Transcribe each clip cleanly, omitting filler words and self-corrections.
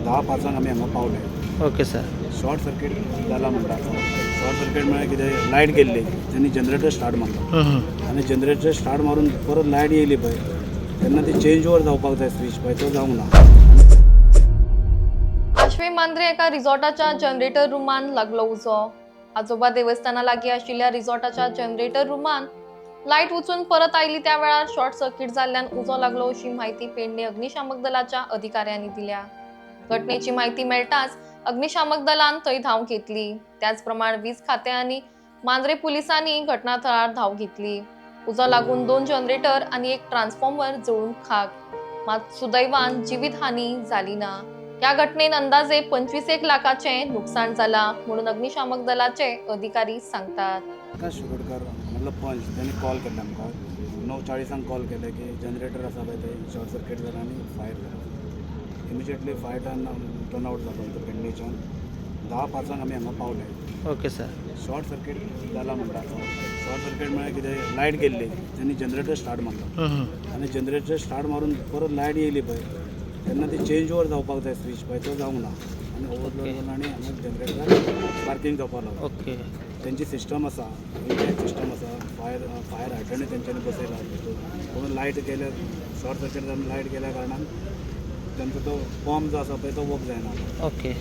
10:05 आमी हांगा पावले. Okay sir. शॉर्ट सर्किट जाला म्हणटा. शॉर्ट सर्किट म्हळ्यार कितें, लायट गेल्ली, तेणी जनरेटर स्टार्ट मारलो आनी जनरेटर स्टार्ट मारून परत लायट येयली पळय, तेन्ना ती चेंज ओवर जावपाक जाय स्विच पळय, तो जावंक ना. आश्वे मांद्रे एका रिसॉर्टाच्या जनरेटर रुमान लागलो उजो. आजोबा देवस्थाना लागीं आशिल्ल्या रिसॉर्टाच्या जनरेटर रुमान लायट वचून परत आयली त्या वेळार शॉर्ट सर्किट जाल्ल्यान उजो लागलो अशी माहिती पेडणे अग्निशामक दलाच्या अधिकाऱ्यांनी दिल्या. घटनेची माहिती मेळटाच अग्निशामक दलान थंय धांव घेतली. त्याच प्रमाण वीज खाते आनी मांद्रे पुलिसांनी घटनाथळार धांव घेतली. उजो लागून 2 जनरेटर आनी एक ट्रान्सफॉर्मर जळून खाक. मात सुदैवान जिवीतहानी जाली ना. या घटनेन अंदाजे 25 लाखाचे नुकसाण जाला म्हणून अग्निशामक दलाचे अधिकारी सांगतात. आकाश शिरोडकर म्हणलो पंच, त्यांनी कॉल केला आमकां 9:40 कॉल केले की जनरेटर आसा पळय थंय शॉर्ट सर्किट जाला आनी फायर जाला. इमिजिएटली फायर टर्न आउट जालो तो पेडणेच्यान. 10:05 आमी हांगा पावले. Okay sir. शॉर्ट सर्किट जाला म्हणटा. शॉर्ट सर्किट म्हळ्यार कितें, लायट गेल्ली, तेणी जनरेटर स्टार्ट मारलो आनी जनरेटर स्टार्ट मारून परत लायट येयली पळय, तेन्ना ती चेंज ओवर जावपाक जाय स्विच पळय, तो जावंक ना आनी ओवरलोड जालो आनी हांगा जनरेटराक स्पार्किंग जावपाक लागलो. ओके. तेंची सिस्टम आसा, इंटॅक्ट सिस्टम आसा, फायर हायड्रंट तेंच्यांनी बसयला. पूण लायट गेल्या, शॉर्ट सर्किट जावन लायट गेल्या कारणान तेंचो तो पंप जो आसा पळय तो वर्क जायना. ओके.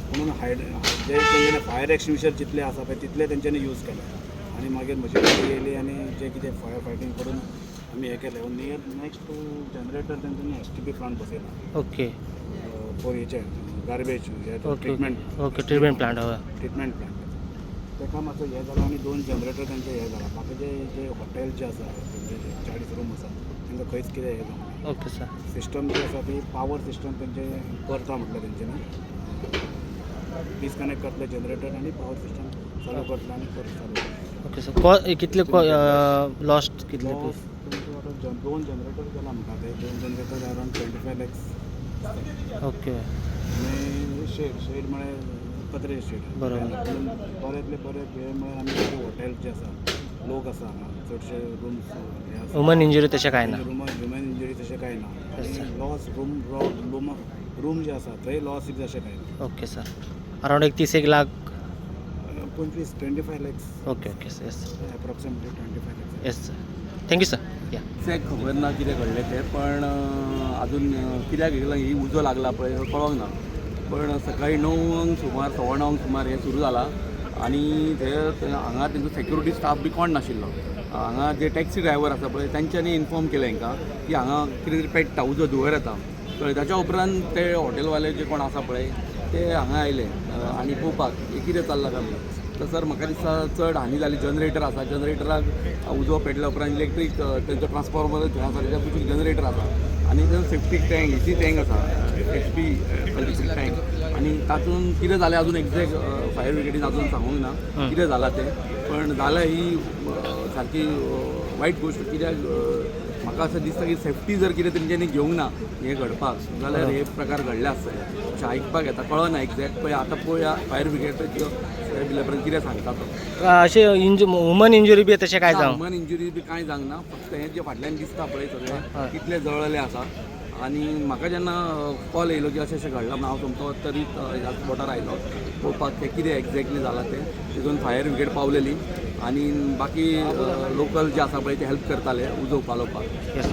म्हणून जे तेंच्यांनी फायर एक्सटिंग्विशर जितले आसा पळय तितले तेंच्यांनी यूज केले आनी मागीर मशिनरी येयली आनी जे कितें फायर फायटींग करून आमी हें केलें. नेक्स्ट टू जनरेटर तेंच्यांनी STP प्लांट बसयला. ओके. हेचे garbage treatment. Okay. Treatment plant हय. ट्रिटमेंट प्लांट तेका मातसो हें जालो आनी 2 जनरेटर तेंचे हें जाला. बाकीचे जे हॉटेल जे आसा तेंचे 40 रूम आसा तेंकां खंयच कितें हें जावना. Okay sir. सिस्टम जी आसा ती पावर सिस्टम तेंचे करता म्हटलें तेंच्यांनी. डिस्कनेक्ट करतले जनरेटर आनी पावर सिस्टम चालू करतले आनी परत चालू करतले. Okay sir. कितले लॉस्ट कितले? 2 जनरेटर गेला म्हणटा ते. 2 जनरेटर अरावंड 25 lakhs. ओके. आनी शेड म्हळ्यार पत्रे शेड. बरोबर. बरेंतले बरे हे म्हळ्यार आमी हॉटेल जे आसा, लोक आसा हांगा चडशे रूम्स हे आसा. ह्युमन इंजुरी तशें कांय ना. ह्युमन इंजुरी तशें कांय ना. आनी लॉस रूम जे आसा थंय लॉस तशें कांय ना. Okay sir. Around 30 lakh. 25 lakhs. Okay. Okay. Yes. Approximately 25 lakhs. Yes sir. Thank you sir. या. ते खबर ना कितें घडलें तें, पण अजून कित्याक ही उजो लागला पळय कळोंक ना. पण सकाळी 9 सुमार 9:15 सुमार हें सुरू जाला आनी हांगा तेंचो सेक्युरिटी स्टाफ बी कोण नाशिल्लो. हांगा जे टॅक्सी ड्रायव्हर आसा पळय तेंच्यांनी इन्फॉर्म केलें हांकां की हांगा कितें तरी पेट्टा, उजो धुंवर येता. कळ्ळें. ताच्या उपरांत ते हॉटेलवाले जे कोण आसा पळय ते हांगा आयले आनी पळोवपाक हे कितें चल्लां काय म्हणून. तर सर म्हाका दिसता चड हानी जाली. जनरेटर आसा, जनरेटराक उजो पेटल्या उपरांत इलेक्ट्रीक तेंचो ट्रान्सफॉर्मर थंय आसा, तेच्या कुशीक जनरेटर आसा आनी तें सेफ्टी टँक, एसी टँक आसा, HP टँक. आनी तातूंत कितें जालें अजून एक्झॅक्ट फायर ब्रिगेडीन अजून सांगूंक ना कितें जालां तें. पण जाल्यार ही सारकी वायट गोश्ट. कित्याक म्हाका असं दिसता की सेफ्टी जर कितें तेंच्यांनी घेवंक ना हें घडपाक जाल्यार हे प्रकार घडले आसतले अशें आयकपाक येता. कळना एक्झॅक्ट पळय. आतां पळोवया फायर ब्रिगेडाचो बिलेपरांत कितें सांगता तो. अशें ह्युमन इंजुरी बी तशें कांय जावं? ह्युमन इंजुरी बी कांय जावंक ना. फक्त हें जे फाटल्यान दिसता पळय सगळें कितलें जळलेलें आसा. आनी म्हाका जेन्ना कॉल येयलो की अशें घडलां म्हणून हांव सोमतो तरी ह्या स्पॉटार आयलो पळोवपाक तें कितें एक्झॅक्टली जालां तें. तितून फायर ब्रिगेड पावलेली आनी बाकी लोकल जे आसा पळय ते हेल्प करताले उजो पालोवपाक. येस.